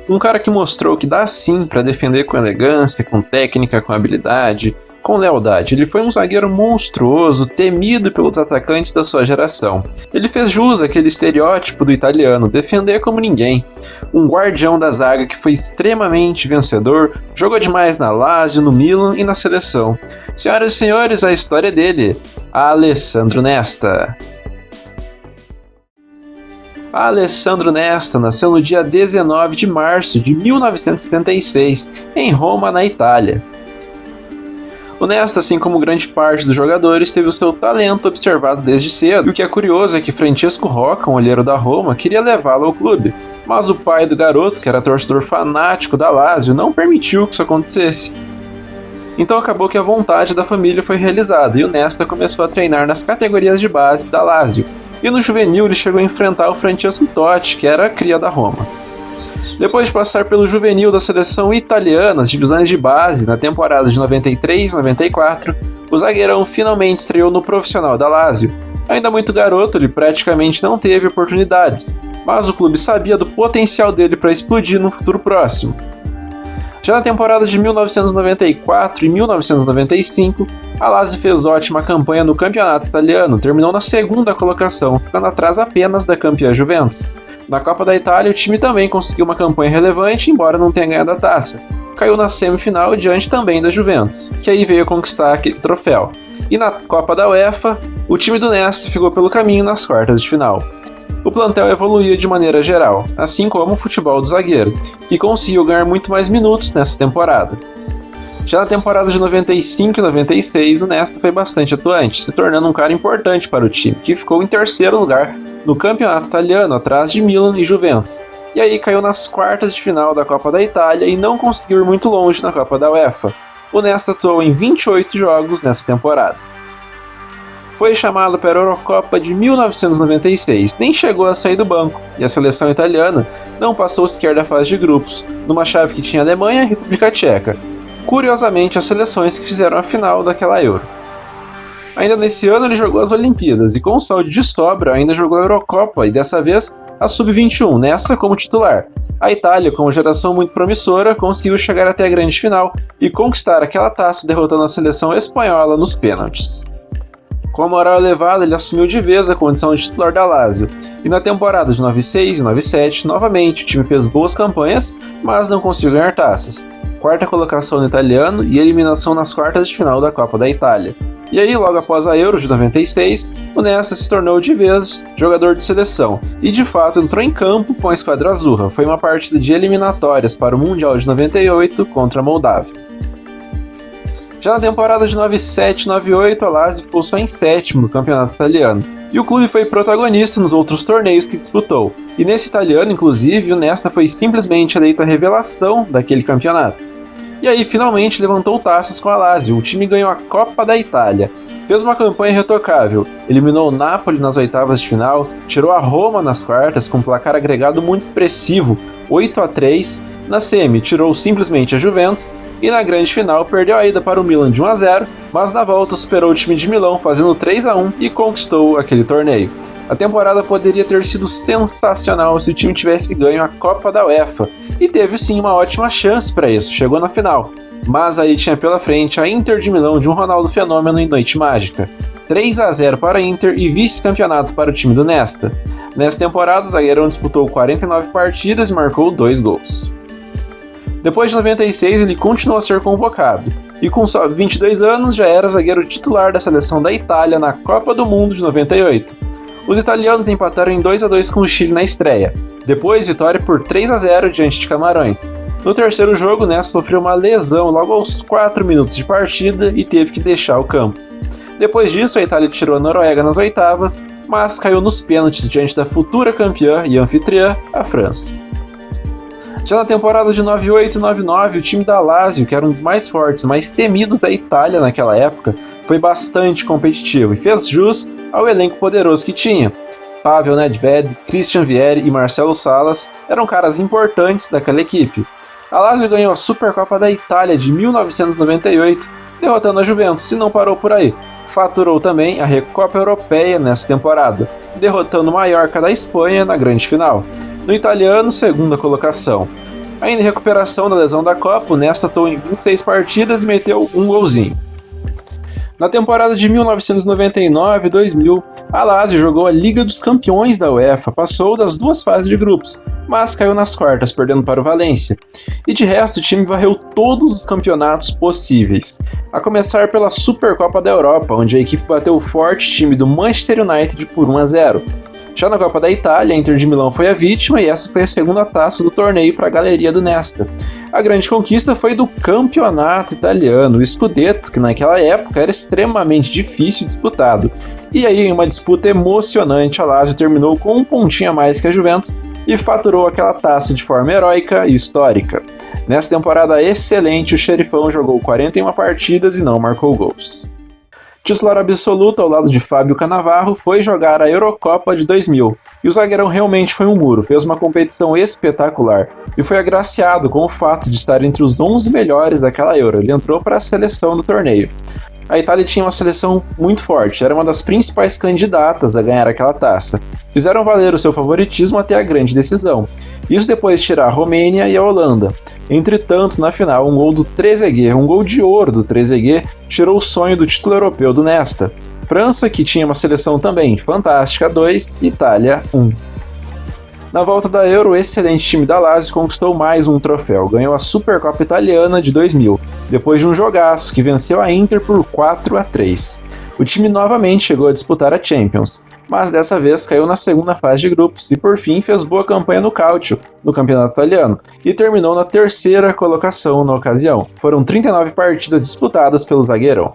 Um cara que mostrou que dá sim para defender com elegância, com técnica, com habilidade, com lealdade. Ele foi um zagueiro monstruoso, temido pelos atacantes da sua geração. Ele fez jus àquele estereótipo do italiano, defender como ninguém. Um guardião da zaga que foi extremamente vencedor, jogou demais na Lazio, no Milan e na seleção. Senhoras e senhores, a história dele, Alessandro Nesta. Alessandro Nesta nasceu no dia 19 de março de 1976, em Roma, na Itália. O Nesta, assim como grande parte dos jogadores, teve o seu talento observado desde cedo, e o que é curioso é que Francesco Rocca, um olheiro da Roma, queria levá-lo ao clube, mas o pai do garoto, que era torcedor fanático da Lazio, não permitiu que isso acontecesse. Então acabou que a vontade da família foi realizada, e o Nesta começou a treinar nas categorias de base da Lazio, e no juvenil ele chegou a enfrentar o Francesco Totti, que era a cria da Roma. Depois de passar pelo juvenil da seleção italiana, as divisões de base, na temporada de 93-94, o zagueirão finalmente estreou no profissional da Lazio. Ainda muito garoto, ele praticamente não teve oportunidades, mas o clube sabia do potencial dele para explodir no futuro próximo. Já na temporada de 1994 e 1995, a Lazio fez ótima campanha no campeonato italiano, terminou na segunda colocação, ficando atrás apenas da campeã Juventus. Na Copa da Itália, o time também conseguiu uma campanha relevante, embora não tenha ganhado a taça. Caiu na semifinal diante também da Juventus, que aí veio conquistar aquele troféu. E na Copa da UEFA, o time do Nesta ficou pelo caminho nas quartas de final. O plantel evoluía de maneira geral, assim como o futebol do zagueiro, que conseguiu ganhar muito mais minutos nessa temporada. Já na temporada de 95 e 96, o Nesta foi bastante atuante, se tornando um cara importante para o time, que ficou em terceiro lugar no campeonato italiano, atrás de Milan e Juventus. E aí caiu nas quartas de final da Copa da Itália e não conseguiu ir muito longe na Copa da UEFA. O Nesta atuou em 28 jogos nessa temporada. Foi chamado para a Eurocopa de 1996, nem chegou a sair do banco, e a seleção italiana não passou sequer da fase de grupos, numa chave que tinha Alemanha e República Tcheca. Curiosamente, as seleções que fizeram a final daquela Euro. Ainda nesse ano ele jogou as Olimpíadas e com saúde de sobra ainda jogou a Eurocopa e dessa vez a Sub-21, nessa como titular. A Itália, com uma geração muito promissora, conseguiu chegar até a grande final e conquistar aquela taça derrotando a seleção espanhola nos pênaltis. Com a moral elevada, ele assumiu de vez a condição de titular da Lazio, e na temporada de 96 e 97, novamente, o time fez boas campanhas, mas não conseguiu ganhar taças. Quarta colocação no italiano e eliminação nas quartas de final da Copa da Itália. E aí, logo após a Euro de 96, o Nesta se tornou de vez jogador de seleção, e de fato entrou em campo com a esquadra azurra. Foi uma partida de eliminatórias para o Mundial de 98 contra a Moldávia. Já na temporada de 97-98, a Lazio ficou só em sétimo no campeonato italiano, e o clube foi protagonista nos outros torneios que disputou. E nesse italiano, inclusive, o Nesta foi simplesmente eleito a revelação daquele campeonato. E aí, finalmente, levantou taças com a Lazio. O time ganhou a Copa da Itália. Fez uma campanha irretocável. Eliminou o Napoli nas oitavas de final, tirou a Roma nas quartas com um placar agregado muito expressivo, 8-3. Na semi, tirou simplesmente a Juventus. E na grande final, perdeu a ida para o Milan de 1-0, mas na volta superou o time de Milão fazendo 3-1 e conquistou aquele torneio. A temporada poderia ter sido sensacional se o time tivesse ganho a Copa da UEFA, e teve sim uma ótima chance para isso, chegou na final. Mas aí tinha pela frente a Inter de Milão de um Ronaldo Fenômeno em noite mágica. 3-0 para a Inter e vice-campeonato para o time do Nesta. Nessa temporada, o zagueirão disputou 49 partidas e marcou 2 gols. Depois de 96, ele continuou a ser convocado, e com só 22 anos já era zagueiro titular da seleção da Itália na Copa do Mundo de 98. Os italianos empataram em 2-2 com o Chile na estreia. Depois, vitória por 3-0 diante de Camarões. No terceiro jogo, Nesta sofreu uma lesão logo aos 4 minutos de partida e teve que deixar o campo. Depois disso, a Itália tirou a Noruega nas oitavas, mas caiu nos pênaltis diante da futura campeã e anfitriã, a França. Já na temporada de 98 e 99, o time da Lazio, que era um dos mais fortes e mais temidos da Itália naquela época, foi bastante competitivo e fez jus ao elenco poderoso que tinha. Pavel Nedved, Christian Vieri e Marcelo Salas eram caras importantes daquela equipe. A Lazio ganhou a Supercopa da Itália de 1998, derrotando a Juventus, e não parou por aí. Faturou também a Recopa Europeia nessa temporada, derrotando o Mallorca da Espanha na grande final. No italiano, segunda colocação. Ainda em recuperação da lesão da Copa, o Nesta atuou em 26 partidas e meteu um golzinho. Na temporada de 1999-2000, a Lazio jogou a Liga dos Campeões da UEFA, passou das duas fases de grupos, mas caiu nas quartas, perdendo para o Valência. E de resto, o time varreu todos os campeonatos possíveis, a começar pela Supercopa da Europa, onde a equipe bateu o forte time do Manchester United por 1-0. Já na Copa da Itália, a Inter de Milão foi a vítima e essa foi a segunda taça do torneio para a galeria do Nesta. A grande conquista foi do campeonato italiano, o Scudetto, que naquela época era extremamente difícil disputado. E aí, em uma disputa emocionante, a Lazio terminou com um pontinho a mais que a Juventus e faturou aquela taça de forma heróica e histórica. Nessa temporada excelente, o xerifão jogou 41 partidas e não marcou gols. Titular absoluto ao lado de Fábio Cannavaro foi jogar a Eurocopa de 2000, e o zagueirão realmente foi um muro, fez uma competição espetacular, e foi agraciado com o fato de estar entre os 11 melhores daquela Euro, ele entrou para a seleção do torneio. A Itália tinha uma seleção muito forte, era uma das principais candidatas a ganhar aquela taça. Fizeram valer o seu favoritismo até a grande decisão. Isso depois de tirar a Romênia e a Holanda. Entretanto, na final, um gol do Trezeguet, um gol de ouro do Trezeguet, tirou o sonho do título europeu do Nesta. França, que tinha uma seleção também fantástica, 2, Itália 1. Na volta da Euro, o excelente time da Lazio conquistou mais um troféu, ganhou a Supercopa Italiana de 2000, depois de um jogaço que venceu a Inter por 4-3. O time novamente chegou a disputar a Champions, mas dessa vez caiu na segunda fase de grupos e por fim fez boa campanha no Calcio, no campeonato italiano, e terminou na terceira colocação na ocasião. Foram 39 partidas disputadas pelo zagueirão.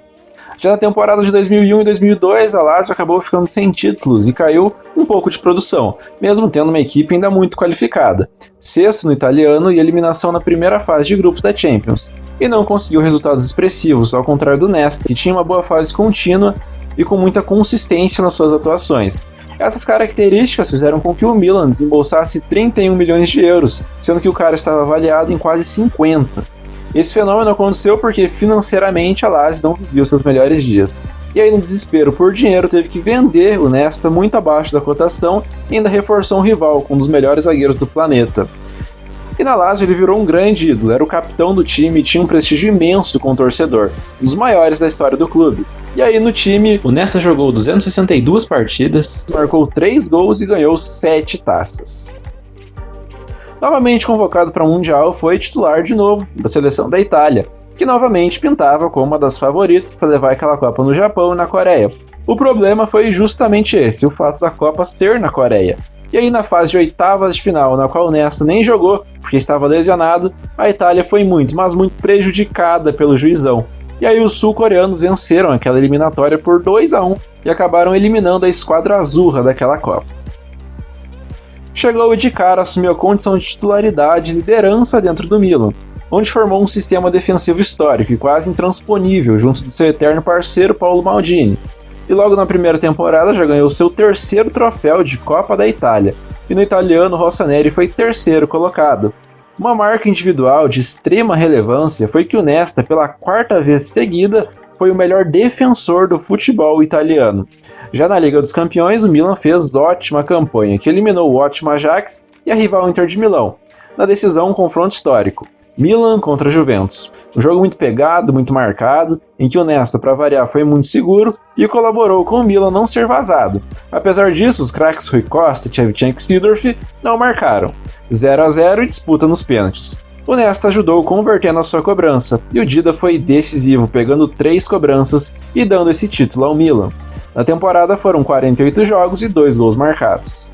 Já na temporada de 2001 e 2002, a Lazio acabou ficando sem títulos e caiu um pouco de produção, mesmo tendo uma equipe ainda muito qualificada. Sexto no italiano e eliminação na primeira fase de grupos da Champions. E não conseguiu resultados expressivos, ao contrário do Nesta, que tinha uma boa fase contínua e com muita consistência nas suas atuações. Essas características fizeram com que o Milan desembolsasse 31 milhões de euros, sendo que o cara estava avaliado em quase 50. Esse fenômeno aconteceu porque financeiramente a Lazio não vivia os seus melhores dias. E aí, no desespero por dinheiro, teve que vender o Nesta muito abaixo da cotação e ainda reforçou um rival com um dos melhores zagueiros do planeta. E na Lazio ele virou um grande ídolo, era o capitão do time e tinha um prestígio imenso com o torcedor, um dos maiores da história do clube. E aí no time, o Nesta jogou 262 partidas, marcou 3 gols e ganhou 7 taças. Novamente convocado para o Mundial, foi titular de novo da seleção da Itália, que novamente pintava como uma das favoritas para levar aquela Copa no Japão e na Coreia. O problema foi justamente esse, o fato da Copa ser na Coreia. E aí na fase de oitavas de final, na qual o Nesta nem jogou porque estava lesionado, a Itália foi muito, mas muito prejudicada pelo juizão. E aí os sul-coreanos venceram aquela eliminatória por 2-1 e acabaram eliminando a esquadra azurra daquela Copa. Chegou e de cara assumiu a condição de titularidade e liderança dentro do Milan, onde formou um sistema defensivo histórico e quase intransponível junto do seu eterno parceiro Paulo Maldini. E logo na primeira temporada já ganhou seu terceiro troféu de Copa da Itália, e no italiano Rossoneri foi terceiro colocado. Uma marca individual de extrema relevância foi que o Nesta, pela quarta vez seguida, foi o melhor defensor do futebol italiano. Já na Liga dos Campeões, o Milan fez ótima campanha, que eliminou o ótimo Ajax e a rival Inter de Milão. Na decisão, um confronto histórico, Milan contra Juventus. Um jogo muito pegado, muito marcado, em que o Nesta, para variar, foi muito seguro e colaborou com o Milan não ser vazado. Apesar disso, os craques Rui Costa e Shevchenko e Seedorf não marcaram. 0-0 e disputa nos pênaltis. O Nesta ajudou convertendo a sua cobrança, e o Dida foi decisivo, pegando 3 cobranças e dando esse título ao Milan. Na temporada foram 48 jogos e 2 gols marcados.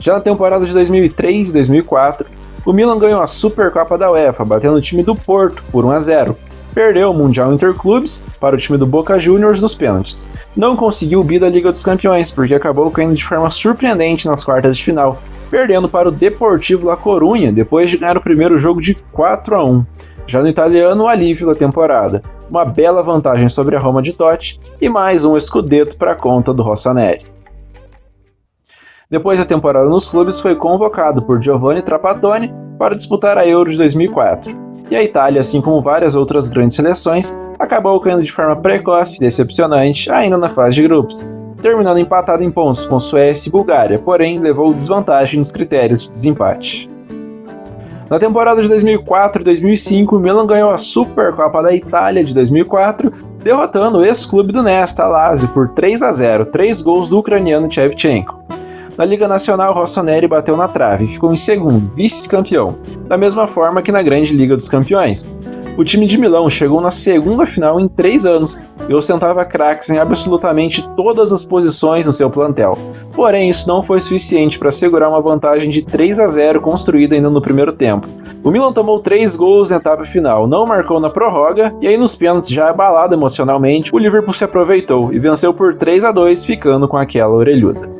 Já na temporada de 2003 e 2004, o Milan ganhou a Supercopa da UEFA, batendo o time do Porto por 1-0. Perdeu o Mundial Interclubes para o time do Boca Juniors nos pênaltis. Não conseguiu o bi da Liga dos Campeões, porque acabou caindo de forma surpreendente nas quartas de final, perdendo para o Deportivo La Coruña depois de ganhar o primeiro jogo de 4-1. Já no italiano, o alívio da temporada, uma bela vantagem sobre a Roma de Totti e mais um Scudetto para a conta do Rossoneri. Depois da temporada nos clubes, foi convocado por Giovanni Trapattoni para disputar a Euro de 2004. E a Itália, assim como várias outras grandes seleções, acabou caindo de forma precoce e decepcionante ainda na fase de grupos, terminando empatado em pontos com Suécia e Bulgária, porém levou desvantagem nos critérios de desempate. Na temporada de 2004 e 2005, o Milan ganhou a Supercopa da Itália de 2004, derrotando o ex-clube do Nesta, a Lazio, por 3-0, 3 gols do ucraniano Shevchenko. Na Liga Nacional, o Rossoneri bateu na trave e ficou em segundo, vice-campeão, da mesma forma que na Grande Liga dos Campeões. O time de Milão chegou na segunda final em 3 anos e ostentava craques em absolutamente todas as posições no seu plantel. Porém, isso não foi suficiente para segurar uma vantagem de 3-0 construída ainda no primeiro tempo. O Milan tomou 3 gols na etapa final, não marcou na prorroga, e aí nos pênaltis, já abalado emocionalmente, o Liverpool se aproveitou e venceu por 3-2, ficando com aquela orelhuda.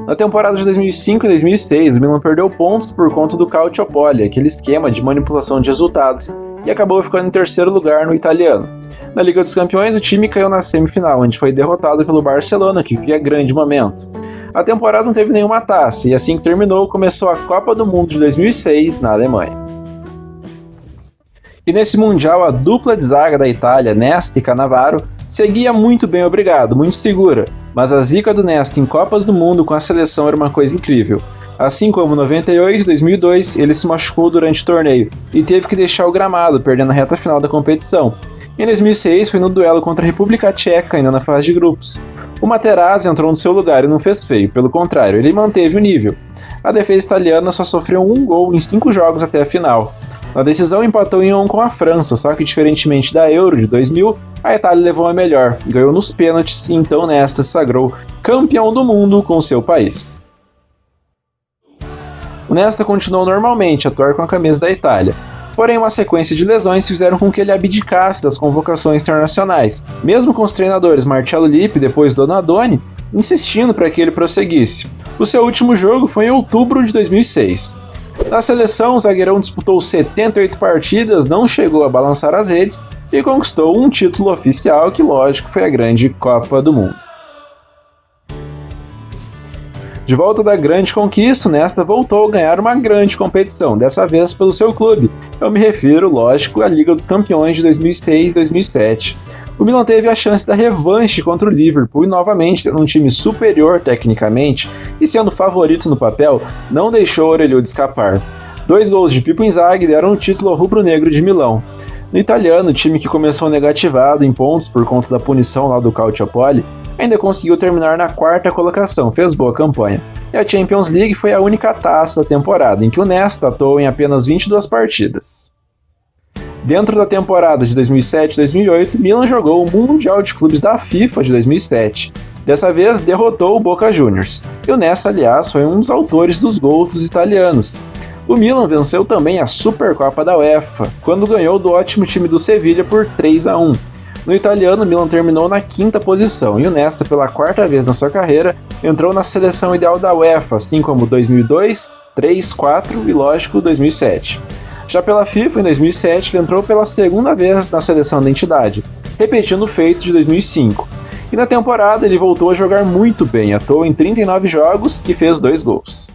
Na temporada de 2005 e 2006, o Milan perdeu pontos por conta do Calciopoli, aquele esquema de manipulação de resultados, e acabou ficando em terceiro lugar no italiano. Na Liga dos Campeões, o time caiu na semifinal, onde foi derrotado pelo Barcelona, que vivia grande momento. A temporada não teve nenhuma taça, e assim que terminou, começou a Copa do Mundo de 2006, na Alemanha. E nesse Mundial, a dupla de zaga da Itália, Nesta e Cannavaro, seguia muito bem, obrigado, muito segura, mas a zica do Nesta em Copas do Mundo com a seleção era uma coisa incrível. Assim como em 98 e 2002, ele se machucou durante o torneio e teve que deixar o gramado, perdendo a reta final da competição. Em 2006, foi no duelo contra a República Tcheca, ainda na fase de grupos. O Materazzi entrou no seu lugar e não fez feio, pelo contrário, ele manteve o nível. A defesa italiana só sofreu 1 gol em 5 jogos até a final. Na decisão, empatou em 1 com a França, só que diferentemente da Euro de 2000, a Itália levou a melhor, ganhou nos pênaltis e então Nesta se sagrou campeão do mundo com seu país. O Nesta continuou normalmente a atuar com a camisa da Itália, porém uma sequência de lesões fizeram com que ele abdicasse das convocações internacionais, mesmo com os treinadores Marcello Lippi e depois Donadoni insistindo para que ele prosseguisse. O seu último jogo foi em outubro de 2006. Na seleção, o zagueirão disputou 78 partidas, não chegou a balançar as redes e conquistou um título oficial que, lógico, foi a grande Copa do Mundo. De volta da grande conquista, Nesta voltou a ganhar uma grande competição, dessa vez pelo seu clube. Eu me refiro, lógico, à Liga dos Campeões de 2006 e 2007. O Milan teve a chance da revanche contra o Liverpool e novamente, tendo um time superior tecnicamente e sendo favorito no papel, não deixou a orelhuda escapar. 2 gols de Pippo Inzaghi deram o título ao rubro-negro de Milão. No italiano, o time que começou negativado em pontos por conta da punição lá do Calciopoli, ainda conseguiu terminar na 4ª colocação, fez boa campanha. E a Champions League foi a única taça da temporada, em que o Nesta atuou em apenas 22 partidas. Dentro da temporada de 2007 e 2008, Milan jogou o Mundial de Clubes da FIFA de 2007. Dessa vez, derrotou o Boca Juniors. E o Nesta, aliás, foi um dos autores dos gols dos italianos. O Milan venceu também a Supercopa da UEFA, quando ganhou do ótimo time do Sevilha por 3-1. No italiano, o Milan terminou na 5ª posição, e o Nesta, pela 4ª vez na sua carreira, entrou na seleção ideal da UEFA, assim como 2002, 3, 4 e, lógico, 2007. Já pela FIFA, em 2007, ele entrou pela 2ª vez na seleção da entidade, repetindo o feito de 2005. E na temporada ele voltou a jogar muito bem, atuou em 39 jogos e fez 2 gols.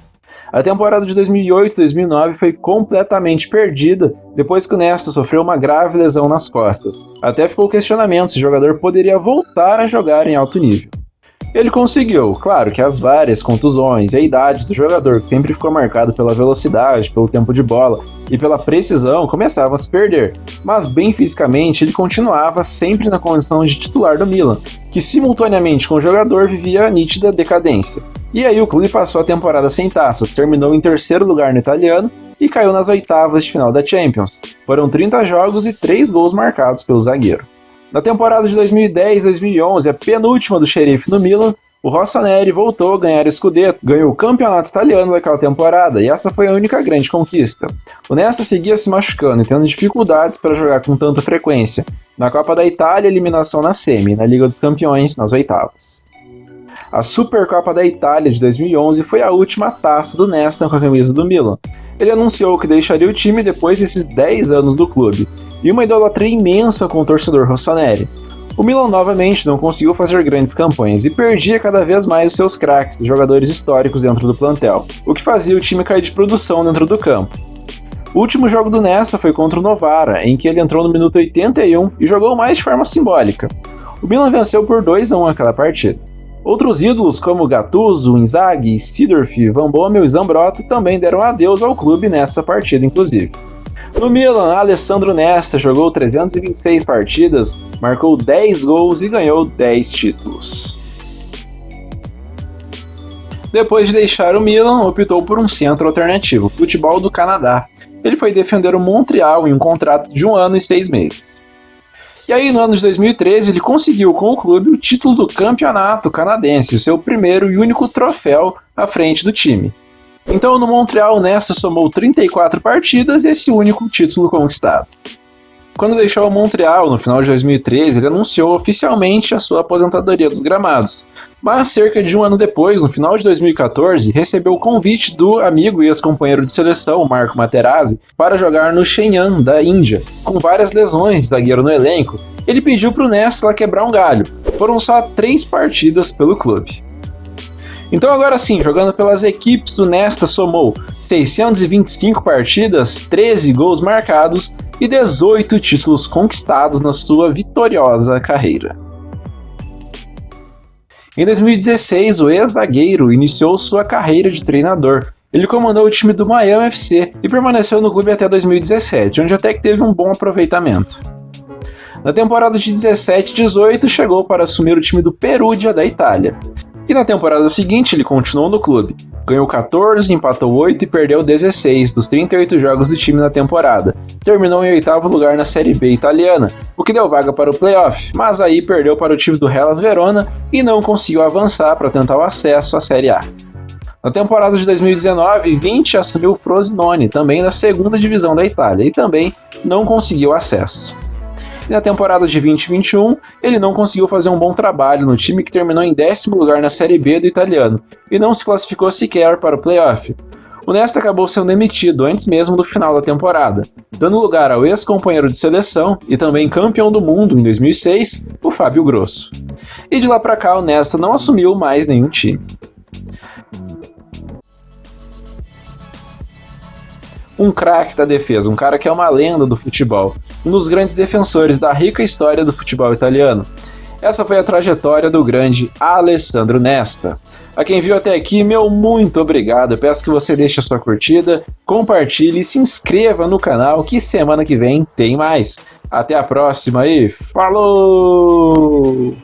A temporada de 2008 e 2009 foi completamente perdida depois que o Nesta sofreu uma grave lesão nas costas. Até ficou questionamento se o jogador poderia voltar a jogar em alto nível. Ele conseguiu, claro que as várias contusões e a idade do jogador, que sempre ficou marcado pela velocidade, pelo tempo de bola e pela precisão, começavam a se perder, mas bem fisicamente ele continuava sempre na condição de titular do Milan, que simultaneamente com o jogador vivia a nítida decadência. E aí o clube passou a temporada sem taças, terminou em 3º lugar no italiano e caiu nas 8ª de final da Champions. Foram 30 jogos e 3 gols marcados pelo zagueiro. Na temporada de 2010-2011, a penúltima do xerife no Milan, o Rossoneri voltou a ganhar o Scudetto, ganhou o campeonato italiano daquela temporada, e essa foi a única grande conquista. O Nesta seguia se machucando e tendo dificuldades para jogar com tanta frequência. Na Copa da Itália, eliminação na semi, na Liga dos Campeões, nas 8ª. A Supercopa da Itália de 2011 foi a última taça do Nesta com a camisa do Milan. Ele anunciou que deixaria o time depois desses 10 anos do clube, e uma idolatria imensa com o torcedor Rossoneri. O Milan novamente não conseguiu fazer grandes campanhas e perdia cada vez mais os seus craques, jogadores históricos dentro do plantel, o que fazia o time cair de produção dentro do campo. O último jogo do Nesta foi contra o Novara, em que ele entrou no minuto 81 e jogou mais de forma simbólica. O Milan venceu por 2-1 aquela partida. Outros ídolos como Gattuso, Inzaghi, Seedorf, Van Bommel e Zambrotta também deram adeus ao clube nessa partida, inclusive. No Milan, Alessandro Nesta jogou 326 partidas, marcou 10 gols e ganhou 10 títulos. Depois de deixar o Milan, optou por um centro alternativo, futebol do Canadá. Ele foi defender o Montreal em um contrato de 1 ano e 6 meses. E aí, no ano de 2013, ele conseguiu com o clube o título do campeonato canadense, seu primeiro e único troféu à frente do time. Então, no Montreal, Nesta somou 34 partidas e esse único título conquistado. Quando deixou o Montreal, no final de 2013, ele anunciou oficialmente a sua aposentadoria dos gramados. Mas cerca de 1 ano depois, no final de 2014, recebeu o convite do amigo e ex-companheiro de seleção, Marco Materazzi, para jogar no Shenyang, da Índia. Com várias lesões de zagueiro no elenco, ele pediu para o Nesta lá quebrar um galho. Foram só 3 partidas pelo clube. Então agora sim, jogando pelas equipes, o Nesta somou 625 partidas, 13 gols marcados e 18 títulos conquistados na sua vitoriosa carreira. Em 2016, o ex-zagueiro iniciou sua carreira de treinador. Ele comandou o time do Miami FC e permaneceu no clube até 2017, onde até que teve um bom aproveitamento. Na temporada de 17-18, chegou para assumir o time do Perugia da Itália. E na temporada seguinte ele continuou no clube. Ganhou 14, empatou 8 e perdeu 16 dos 38 jogos do time na temporada. Terminou em 8º lugar na Série B italiana, o que deu vaga para o playoff, mas aí perdeu para o time do Hellas Verona e não conseguiu avançar para tentar o acesso à Série A. Na temporada de 2019-20 assumiu o Frosinone, também da 2ª divisão da Itália, e também não conseguiu acesso. E na temporada de 2021, ele não conseguiu fazer um bom trabalho no time que terminou em 10º lugar na Série B do italiano e não se classificou sequer para o playoff. O Nesta acabou sendo demitido antes mesmo do final da temporada, dando lugar ao ex-companheiro de seleção e também campeão do mundo em 2006, o Fábio Grosso. E de lá para cá, o Nesta não assumiu mais nenhum time. Um craque da defesa, um cara que é uma lenda do futebol, um dos grandes defensores da rica história do futebol italiano. Essa foi a trajetória do grande Alessandro Nesta. A quem viu até aqui, meu muito obrigado. Eu peço que você deixe a sua curtida, compartilhe e se inscreva no canal, que semana que vem tem mais. Até a próxima e falou!